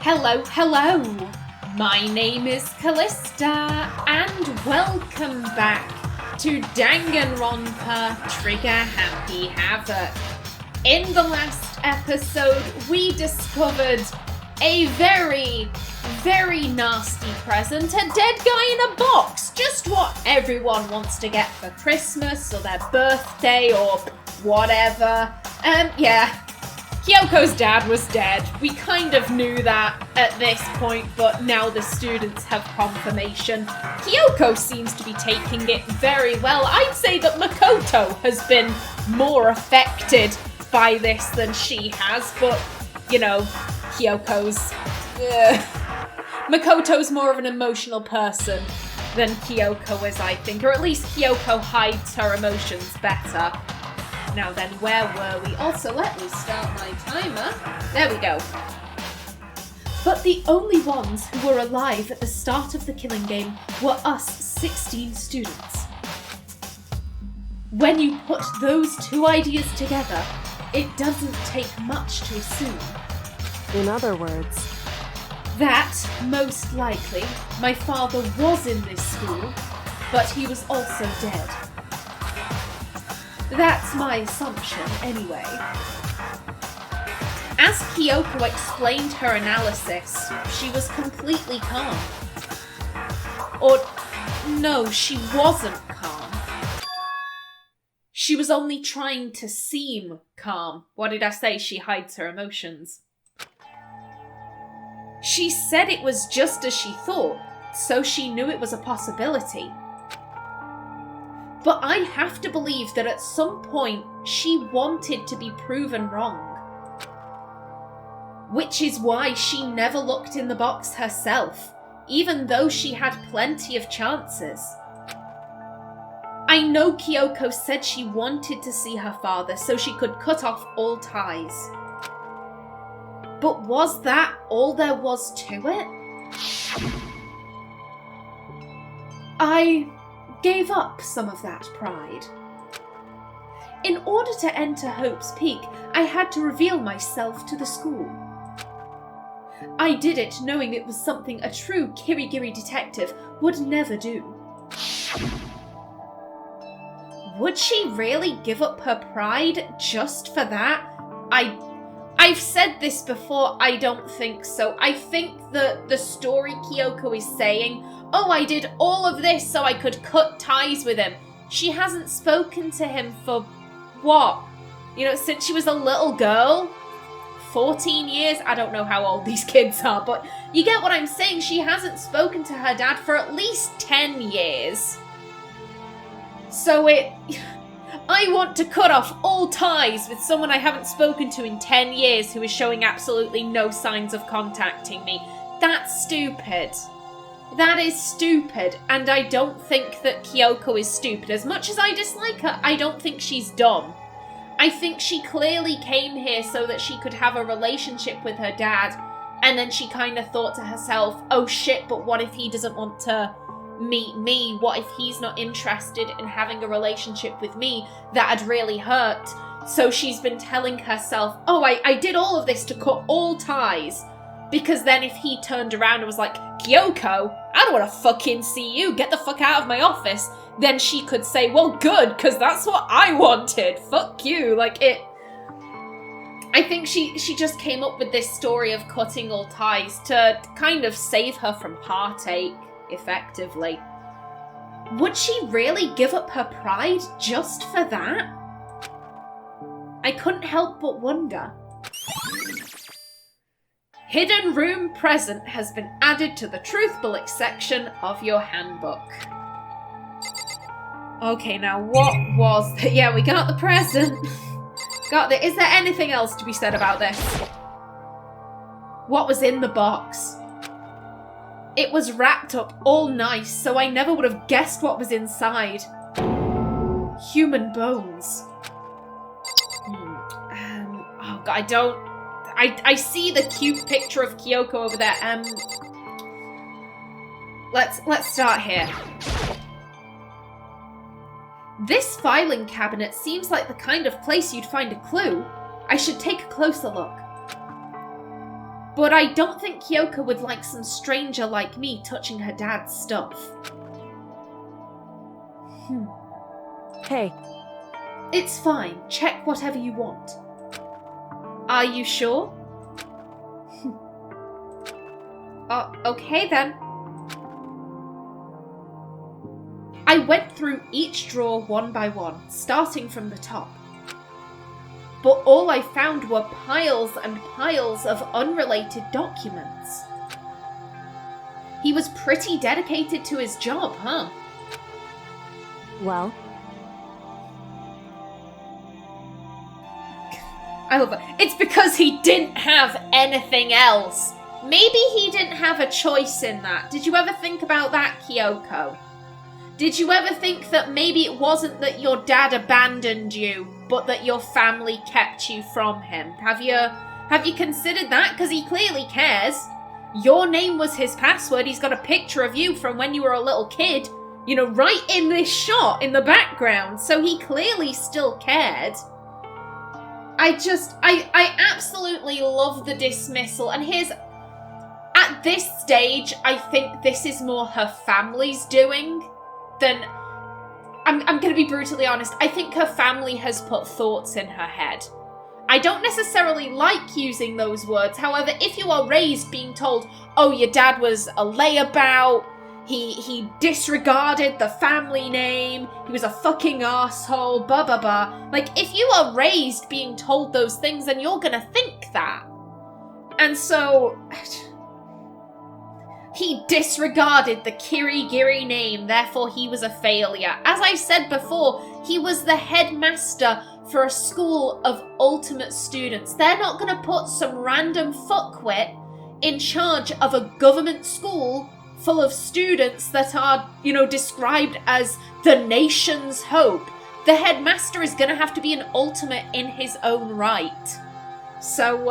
Hello! My name is Callista, and welcome back to Danganronpa Trigger Happy Havoc. In the last episode, we discovered a very, very nasty present, a dead guy in a box, just what everyone wants to get for Christmas or their birthday or whatever. Kyoko's dad was dead. We kind of knew that at this point, but now the students have confirmation. Kyoko seems to be taking it very well. I'd say that Makoto has been more affected by this than she has, but, you know, Makoto's more of an emotional person than Kyoko is, I think, or at least Kyoko hides her emotions better. Now then, where were we? Also, let me start my timer. There we go. But the only ones who were alive at the start of the killing game were us 16 students. When you put those two ideas together, it doesn't take much to assume. In other words, that, most likely, my father was in this school, but he was also dead. That's my assumption, anyway. As Kyoko explained her analysis, she was completely calm. Or, no, she wasn't calm. She was only trying to seem calm. What did I say? She hides her emotions. She said it was just as she thought, so she knew it was a possibility. But I have to believe that at some point she wanted to be proven wrong. Which is why she never looked in the box herself, even though she had plenty of chances. I know Kyoko said she wanted to see her father so she could cut off all ties. But was that all there was to it? I gave up some of that pride. In order to enter Hope's Peak, I had to reveal myself to the school. I did it knowing it was something a true Kirigiri detective would never do. Would she really give up her pride just for that? I've said this before, I don't think so. I think that the story Kyoko is saying, oh, I did all of this so I could cut ties with him. She hasn't spoken to him for, what? You know, since she was a little girl? 14 years? I don't know how old these kids are, but you get what I'm saying. She hasn't spoken to her dad for at least 10 years. So I want to cut off all ties with someone I haven't spoken to in 10 years who is showing absolutely no signs of contacting me. That's stupid. That is stupid, and I don't think that Kyoko is stupid. As much as I dislike her, I don't think she's dumb. I think she clearly came here so that she could have a relationship with her dad, and then she kind of thought to herself, oh shit, but what if he doesn't want to meet me? What if he's not interested in having a relationship with me? That'd really hurt. So she's been telling herself, oh, I did all of this to cut all ties. Because then if he turned around and was like, Kyoko, I don't want to fucking see you, get the fuck out of my office, then she could say, well, good, because that's what I wanted. Fuck you. I think she just came up with this story of cutting all ties to kind of save her from heartache, effectively. Would she really give up her pride just for that? I couldn't help but wonder. Hidden room present has been added to the Truth Bullet section of your handbook. Okay, now what was that? Yeah, we got the present. Is there anything else to be said about this? What was in the box? It was wrapped up all nice, so I never would have guessed what was inside. Human bones. Oh god, I see the cute picture of Kyoko over there. Let's start here. This filing cabinet seems like the kind of place you'd find a clue. I should take a closer look. But I don't think Kyoko would like some stranger like me touching her dad's stuff. Hey. It's fine. Check whatever you want. Are you sure? Okay then. I went through each drawer one by one, starting from the top. But all I found were piles and piles of unrelated documents. He was pretty dedicated to his job, huh? Well? I love it. It's because he didn't have anything else. Maybe he didn't have a choice in that. Did you ever think about that, Kyoko? Did you ever think that maybe it wasn't that your dad abandoned you, but that your family kept you from him? Have you considered that? Because he clearly cares. Your name was his password. He's got a picture of you from when you were a little kid, you know, right in this shot in the background. So he clearly still cared. I absolutely love the dismissal. And at this stage, I think this is more her family's doing than... I'm going to be brutally honest. I think her family has put thoughts in her head. I don't necessarily like using those words. However, if you are raised being told, oh, your dad was a layabout, he disregarded the family name, he was a fucking asshole, blah, blah, blah. Like, if you are raised being told those things, then you're going to think that. And so... He disregarded the Kirigiri name, therefore he was a failure. As I said before, he was the headmaster for a school of ultimate students. They're not going to put some random fuckwit in charge of a government school full of students that are, you know, described as the nation's hope. The headmaster is going to have to be an ultimate in his own right. So,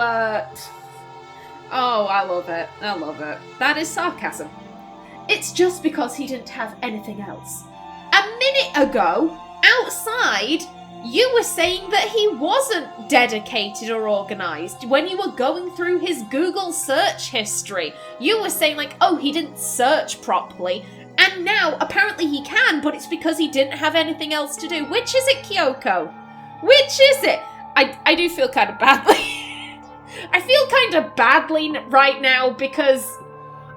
oh, I love it. I love it. That is sarcasm. It's just because he didn't have anything else. A minute ago, outside, you were saying that he wasn't dedicated or organised. When you were going through his Google search history, you were saying like, oh, he didn't search properly. And now, apparently he can, but it's because he didn't have anything else to do. Which is it, Kyoko? Which is it? I do feel kind of badly. I feel kind of badly right now because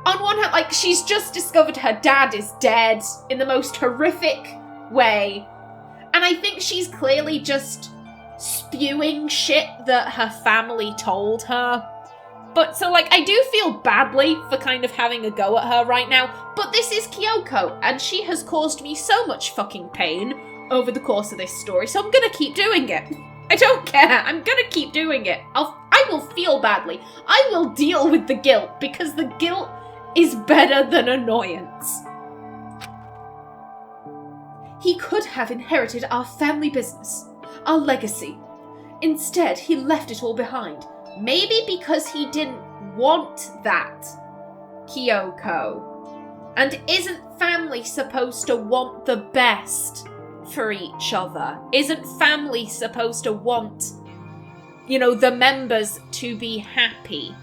on one hand, like, she's just discovered her dad is dead in the most horrific way. And I think she's clearly just spewing shit that her family told her. But so, like, I do feel badly for kind of having a go at her right now. But this is Kyoko, and she has caused me so much fucking pain over the course of this story, so I'm gonna keep doing it. I don't care. I'm gonna keep doing it. I will feel badly. I will deal with the guilt, because the guilt is better than annoyance. He could have inherited our family business, our legacy. Instead, he left it all behind. Maybe because he didn't want that, Kyoko. And isn't family supposed to want the best for each other? Isn't family supposed to want, you know, the members to be happy?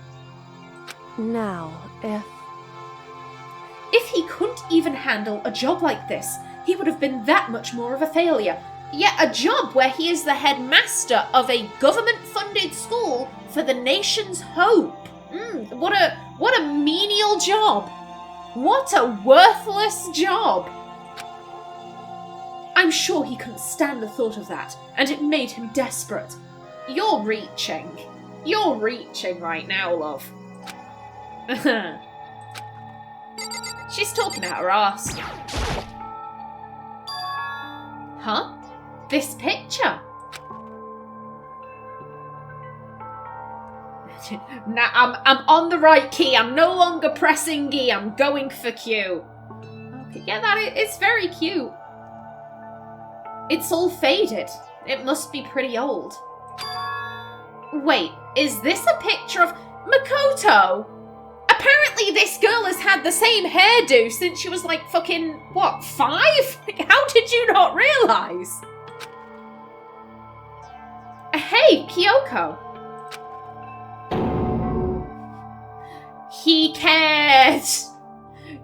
Now, if he couldn't even handle a job like this, he would have been that much more of a failure. Yet a job where he is the headmaster of a government-funded school for the nation's hope. What a menial job. What a worthless job. I'm sure he couldn't stand the thought of that, and it made him desperate. You're reaching. You're reaching right now, love. She's talking out her ass. Huh? This picture? Now I'm on the right key. I'm no longer pressing E. I'm going for Q. Okay, yeah, it's very cute. It's all faded. It must be pretty old. Wait, is this a picture of Makoto? Apparently this girl has had the same hairdo since she was like fucking, what, 5? Like, how did you not realise? Hey, Kyoko. He cared!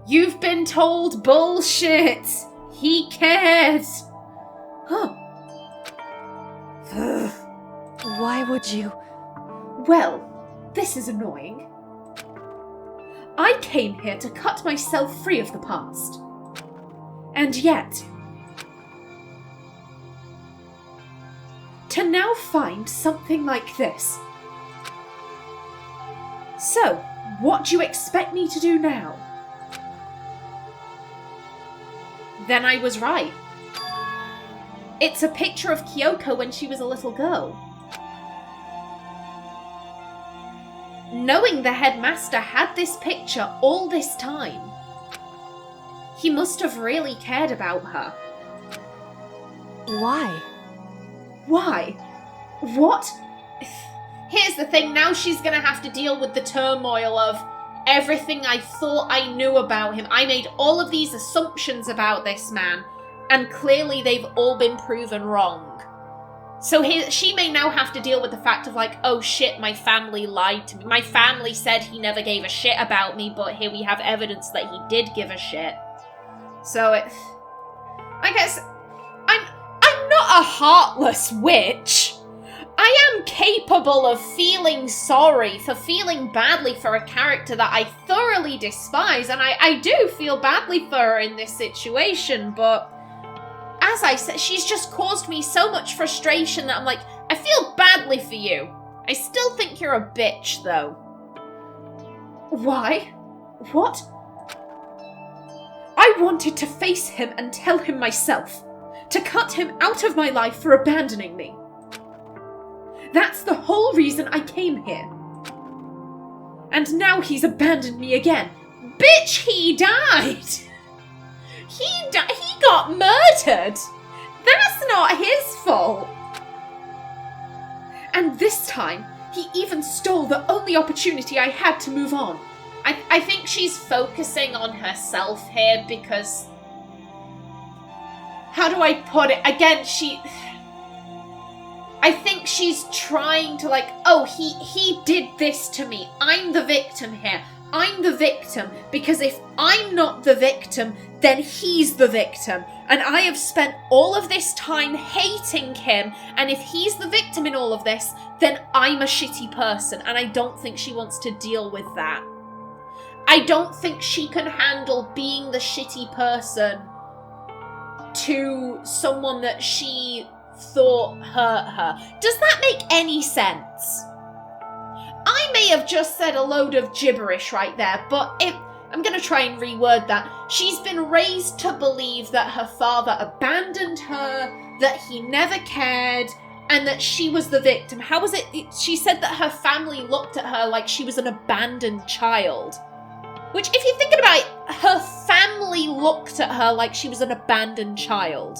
You've been told bullshit! He cared! Huh. Why would you? Well, this is annoying. I came here to cut myself free of the past. And yet, to now find something like this. So, what do you expect me to do now? Then I was right. It's a picture of Kyoko when she was a little girl. Knowing the headmaster had this picture all this time, he must have really cared about her. Why? Why? What? Here's the thing, now she's gonna have to deal with the turmoil of everything I thought I knew about him. I made all of these assumptions about this man, and clearly they've all been proven wrong. So she may now have to deal with the fact of like, oh shit, my family lied to me. My family said he never gave a shit about me, but here we have evidence that he did give a shit. So I guess I'm not a heartless witch. I am capable of feeling sorry, for feeling badly for a character that I thoroughly despise, and I do feel badly for her in this situation, but as I said, she's just caused me so much frustration that I'm like, I feel badly for you. I still think you're a bitch, though. Why? What? I wanted to face him and tell him myself, to cut him out of my life for abandoning me. That's the whole reason I came here. And now he's abandoned me again. Bitch, he died! He got murdered! That's not his fault! And this time, he even stole the only opportunity I had to move on. I think she's focusing on herself here because... How do I put it? Again, I think she's trying to like, oh, he did this to me. I'm the victim here. I'm the victim because if I'm not the victim, then he's the victim. And I have spent all of this time hating him. And if he's the victim in all of this, then I'm a shitty person. And I don't think she wants to deal with that. I don't think she can handle being the shitty person to someone that she thought hurt her. Does that make any sense? I may have just said a load of gibberish right there, but I'm going to try and reword that. She's been raised to believe that her father abandoned her, that he never cared, and that she was the victim. How was it? She said that her family looked at her like she was an abandoned child. Which, if you're thinking about it, her family looked at her like she was an abandoned child.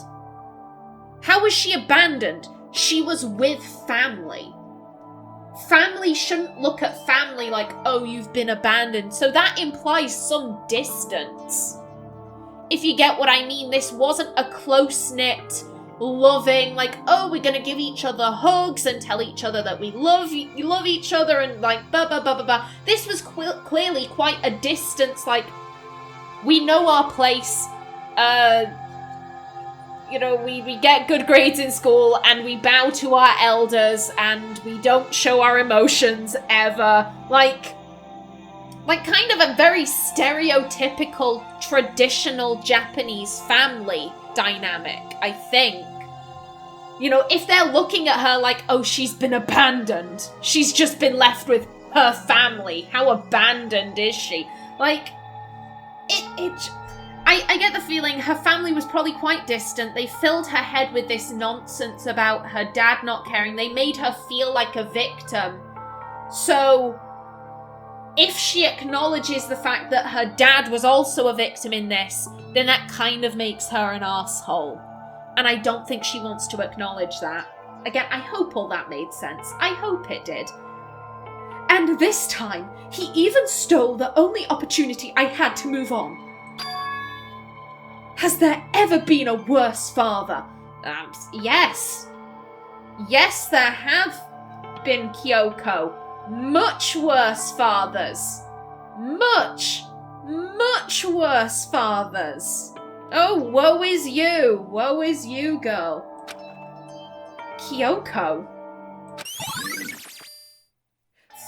How was she abandoned? She was with family. Family shouldn't look at family like, oh, you've been abandoned. So that implies some distance. If you get what I mean, this wasn't a close-knit, loving, like, oh, we're gonna give each other hugs and tell each other that we love each other and like, blah, blah, blah, blah, blah. This was clearly quite a distance, like, we know our place, you know, we get good grades in school and we bow to our elders and we don't show our emotions ever. Like kind of a very stereotypical, traditional Japanese family dynamic, I think. You know, if they're looking at her like, oh, she's been abandoned. She's just been left with her family. How abandoned is she? Like, I get the feeling her family was probably quite distant. They filled her head with this nonsense about her dad not caring. They made her feel like a victim. So, if she acknowledges the fact that her dad was also a victim in this, then that kind of makes her an arsehole. And I don't think she wants to acknowledge that. Again, I hope all that made sense. I hope it did. And this time, he even stole the only opportunity I had to move on. Has there ever been a worse father? Yes. Yes, there have been, Kyoko. Much worse fathers. much, much worse fathers. Oh, woe is you, girl. Kyoko.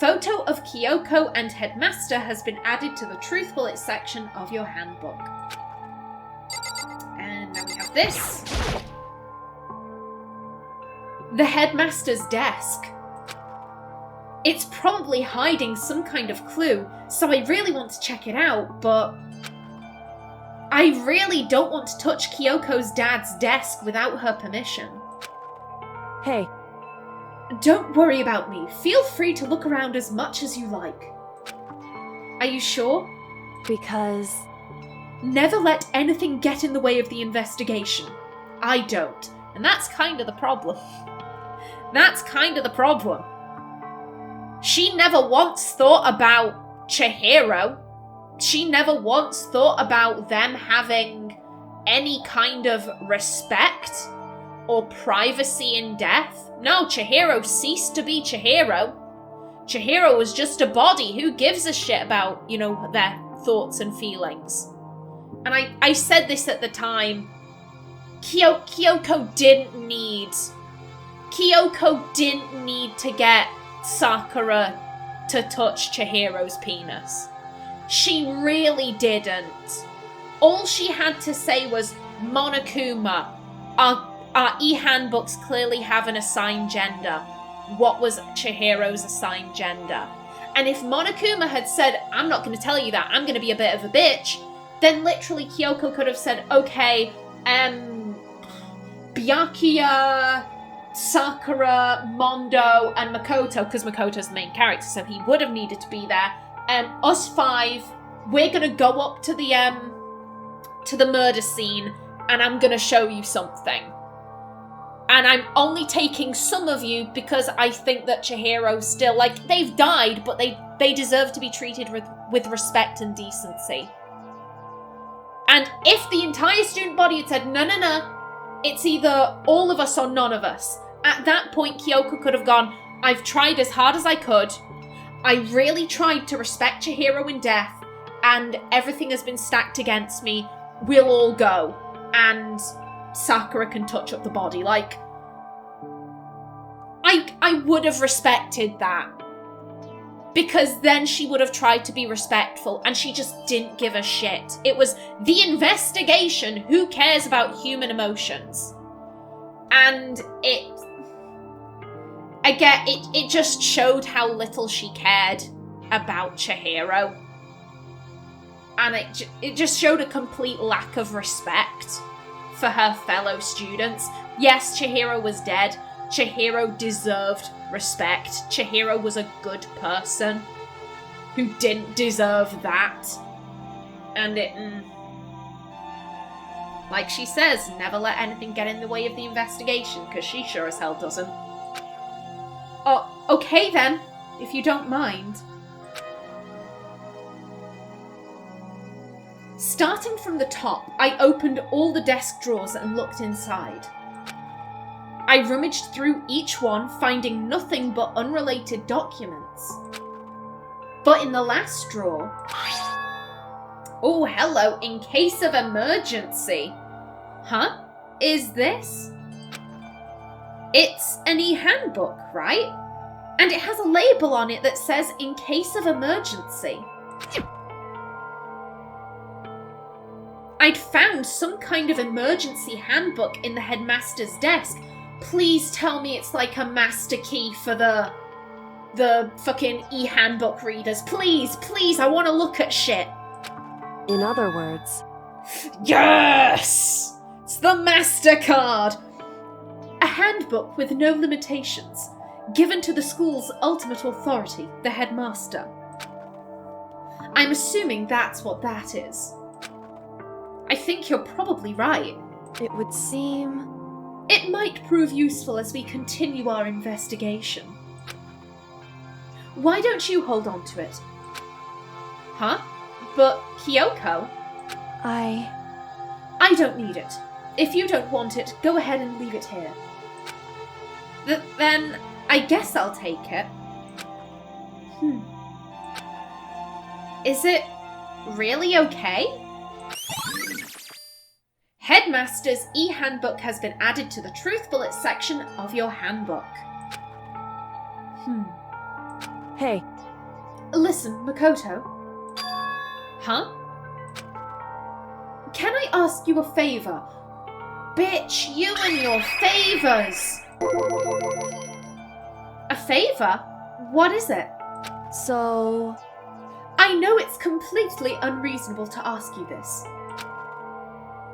Photo of Kyoko and headmaster has been added to the Truth Bullet section of your handbook. And now we have this. The headmaster's desk. It's probably hiding some kind of clue, so I really want to check it out, but I really don't want to touch Kyoko's dad's desk without her permission. Hey. Don't worry about me. Feel free to look around as much as you like. Are you sure? Because... Never let anything get in the way of the investigation. I don't. And that's kind of the problem. That's kind of the problem. She never once thought about Chihiro. She never once thought about them having any kind of respect or privacy in death. No, Chihiro ceased to be Chihiro. Chihiro was just a body. Who gives a shit about, their thoughts and feelings? And I said this at the time. Kyoko didn't need to get Sakura to touch Chihiro's penis. She really didn't. All she had to say was, Monokuma, our e-handbooks clearly have an assigned gender. What was Chihiro's assigned gender? And if Monokuma had said, I'm not going to tell you that, I'm going to be a bit of a bitch, then literally Kyoko could have said, okay, Byakuya, Sakura, Mondo, and Makoto, because Makoto's the main character, so he would have needed to be there. Us five, we're gonna go up to the murder scene, and I'm gonna show you something. And I'm only taking some of you because I think that Chihiro still, they've died, but they deserve to be treated with respect and decency. And if the entire student body had said, no, it's either all of us or none of us, at that point Kyoko could have gone, I've tried as hard as I could, I really tried to respect Chihiro in death, and everything has been stacked against me, we'll all go, and Sakura can touch up the body. I would have respected that. Because then she would have tried to be respectful, and she just didn't give a shit. It was the investigation, who cares about human emotions? And it just showed how little she cared about Chihiro. And it just showed a complete lack of respect for her fellow students. Yes, Chihiro was dead. Chihiro deserved respect. Chihiro was a good person who didn't deserve that. And like she says, never let anything get in the way of the investigation, because she sure as hell doesn't. Oh, okay then, if you don't mind. Starting from the top, I opened all the desk drawers and looked inside. I rummaged through each one, finding nothing but unrelated documents. But in the last drawer... Oh, hello, in case of emergency. Huh? Is this? It's an e-handbook, right? And it has a label on it that says, in case of emergency. I'd found some kind of emergency handbook in the headmaster's desk. Please tell me it's like a master key for the fucking e-handbook readers. Please, I want to look at shit. In other words... Yes! It's the MasterCard! A handbook with no limitations, given to the school's ultimate authority, the headmaster. I'm assuming that's what that is. I think you're probably right. It would seem... It might prove useful as we continue our investigation. Why don't you hold on to it? Huh? But Kyoko? I don't need it. If you don't want it, go ahead and leave it here. Then I guess I'll take it. Is it really okay? Headmaster's e-handbook has been added to the Truth Bullets section of your handbook. Hey, Listen, Makoto. Huh? Can I ask you a favor? Bitch, you and your favors! A favor? What is it? so... I know it's completely unreasonable to ask you this.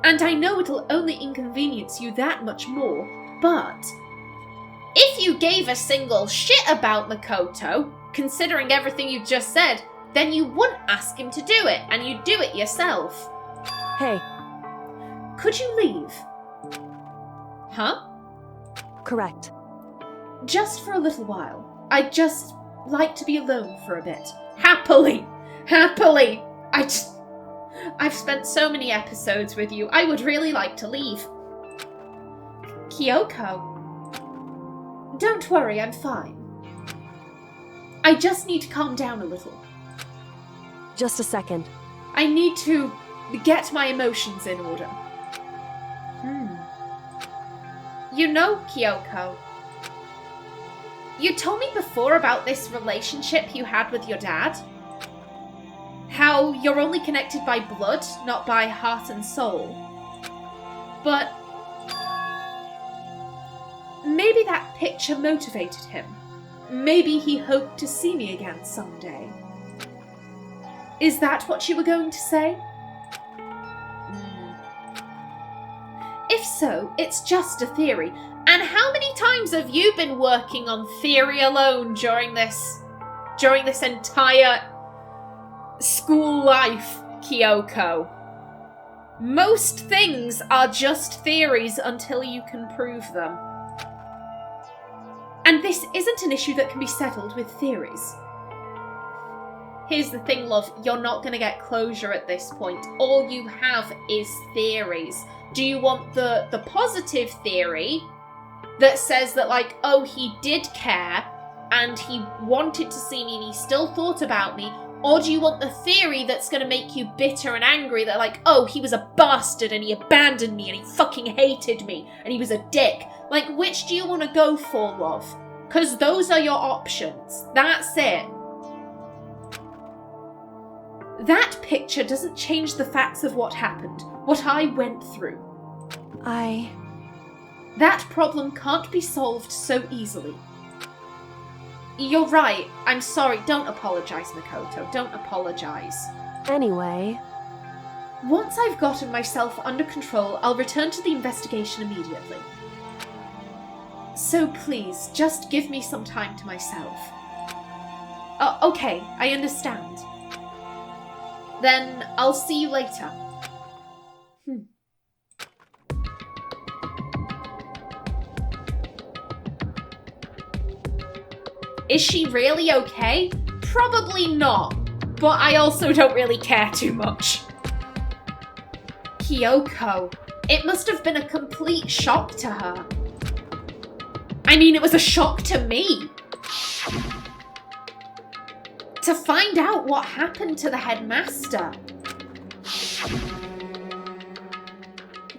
And I know it'll only inconvenience you that much more, but... if you gave a single shit about Makoto, considering everything you just said, then you wouldn't ask him to do it, and you'd do it yourself. Hey, Could you leave? Huh? correct. Just for a little while. I'd just like to be alone for a bit. Happily! Happily! I've spent so many episodes with you. I would really like to leave. Kyoko. Don't worry, I'm fine. I just need to calm down a little. Just a second. I need to get my emotions in order. You know, Kyoko, you told me before about this relationship you had with your dad. How you're only connected by blood, not by heart and soul. But maybe that picture motivated him. Maybe he hoped to see me again someday. Is that what you were going to say? If so, it's just a theory. And how many times have you been working on theory alone during this entire school life, Kyoko? Most things are just theories until you can prove them. And this isn't an issue that can be settled with theories. Here's the thing, love, you're not going to get closure at this point. All you have is theories. Do you want the positive theory that says that, like, oh, he did care and he wanted to see me and he still thought about me? Or do you want the theory that's going to make you bitter and angry that, like, oh, he was a bastard and he abandoned me and he fucking hated me and he was a dick? Like, which do you want to go for, love? Because those are your options. That's it. That picture doesn't change the facts of what happened, what I went through. That problem can't be solved so easily. You're right. I'm sorry. Don't apologize, Makoto. Don't apologize. Anyway... Once I've gotten myself under control, I'll return to the investigation immediately. So please, just give me some time to myself. Okay, I understand. Then I'll see you later. Is she really okay? Probably not, but I also don't really care too much. Kyoko, it must have been a complete shock to her. I mean, it was a shock to me. To find out what happened to the headmaster.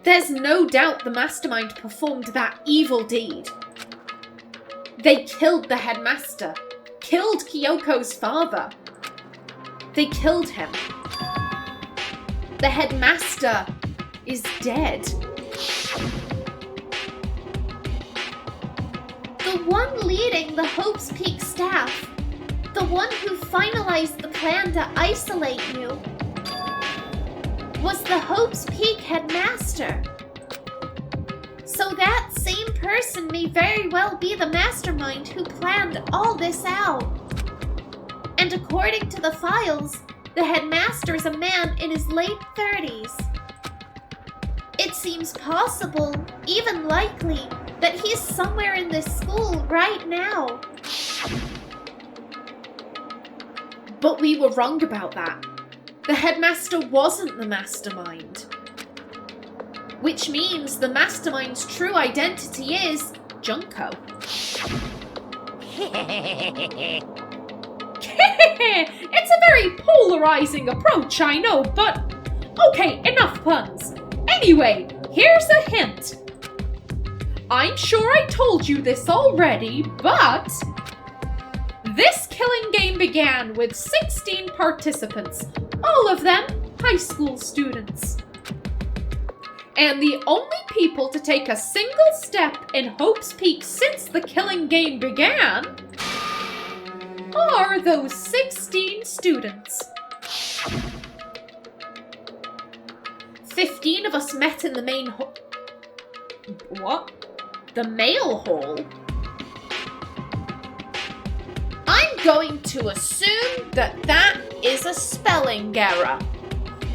There's no doubt the mastermind performed that evil deed. They killed the headmaster. Killed Kyoko's father. They killed him. The headmaster is dead. The one leading the Hope's Peak staff. The one who finalized the plan to isolate you. Was the Hope's Peak headmaster. So that same person may very well be the mastermind who planned all this out. And according to the files, the headmaster is a man in his late 30s. It seems possible, even likely, that he's somewhere in this school right now. But we were wrong about that. The headmaster wasn't the mastermind. Which means the mastermind's true identity is Junko. It's a very polarizing approach, I know, but okay, enough puns. Anyway, here's a hint. I'm sure I told you this already, but this killing game began with 16 participants, all of them high school students. And the only people to take a single step in Hope's Peak since the killing game began are those 16 students. 15 of us met in the main hall. What? The male hall? I'm going to assume that that is a spelling error.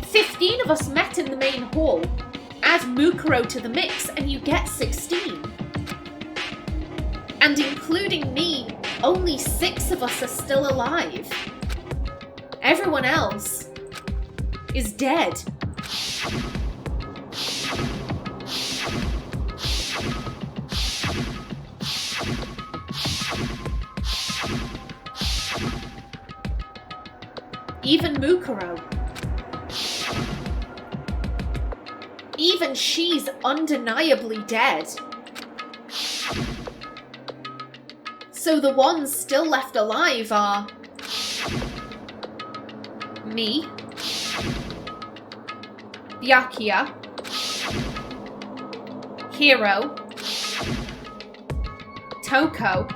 15 of us met in the main hall. Add Mukuro to the mix and you get 16. And including me, only 6 of us are still alive. Everyone else is dead. Even Mukuro. Even she's undeniably dead. So the ones still left alive are me, Byakuya, Hiro, Toko,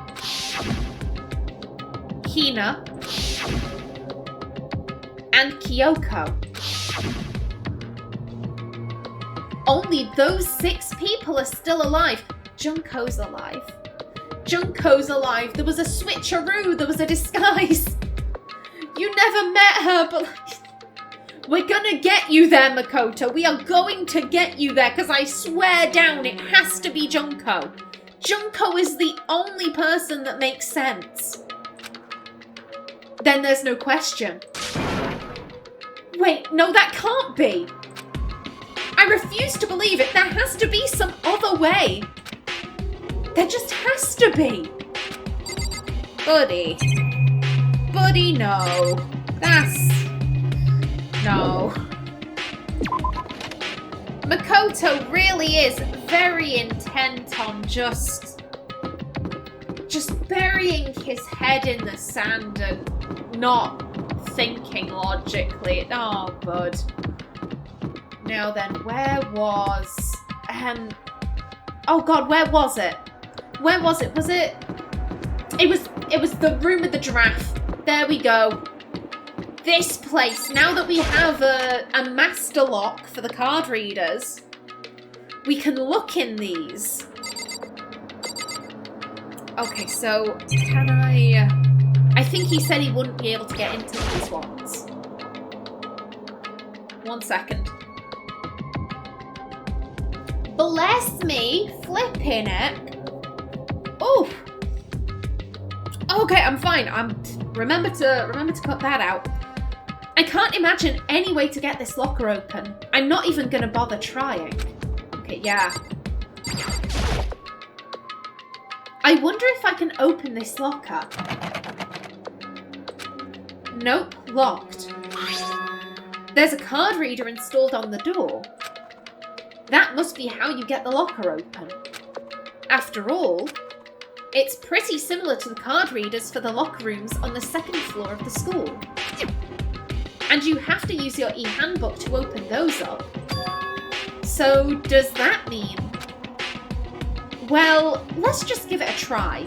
Hina, and Kyoko. Only those 6 people are still alive. Junko's alive. Junko's alive. There was a switcheroo. There was a disguise. You never met her, but we're gonna get you there, Makoto. We are going to get you there, because I swear down it has to be Junko. Junko is the only person that makes sense. Then there's no question. Wait, no, that can't be. I refuse to believe it. There has to be some other way. There just has to be. Buddy. Buddy, no. No. Makoto really is very intent on just burying his head in the sand and not thinking logically. Oh, bud. Now then, where was... oh god, where was it? Where was it? Was it... It was the room with the giraffe. There we go. This place. Now that we have a master lock for the card readers, we can look in these. Okay, so can I think he said he wouldn't be able to get into these ones. 1 second. Bless me, flipping it. Oof. Okay, I'm fine. Remember to cut that out. I can't imagine any way to get this locker open. I'm not even gonna bother trying. Okay, yeah. I wonder if I can open this locker. Nope, locked. There's a card reader installed on the door. That must be how you get the locker open. After all, it's pretty similar to the card readers for the locker rooms on the 2nd floor of the school. And you have to use your e-handbook to open those up. So does that mean... Well, let's just give it a try.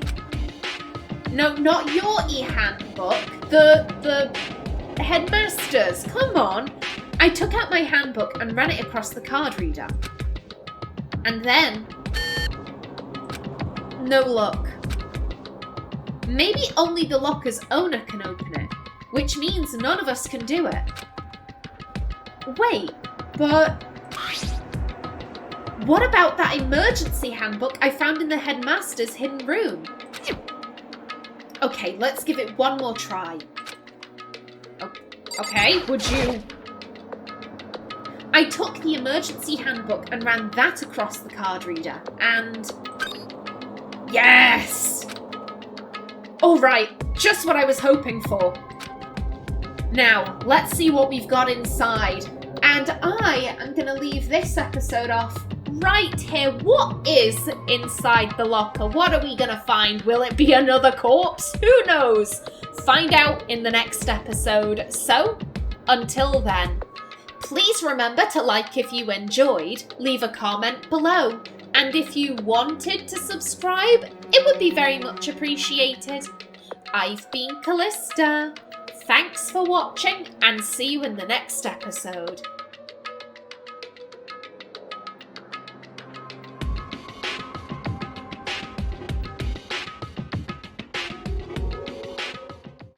No, not your e-handbook. The headmaster's. Come on. I took out my handbook and ran it across the card reader. And then... no luck. Maybe only the locker's owner can open it, which means none of us can do it. Wait, but... what about that emergency handbook I found in the headmaster's hidden room? Okay, let's give it one more try. Okay, would you... I took the emergency handbook and ran that across the card reader, and... yes! Alright, just what I was hoping for. Now, let's see what we've got inside. And I am going to leave this episode off right here. What is inside the locker? What are we going to find? Will it be another corpse? Who knows? Find out in the next episode. So, until then, please remember to like if you enjoyed, leave a comment below. And if you wanted to subscribe, it would be very much appreciated. I've been Callista. Thanks for watching and see you in the next episode.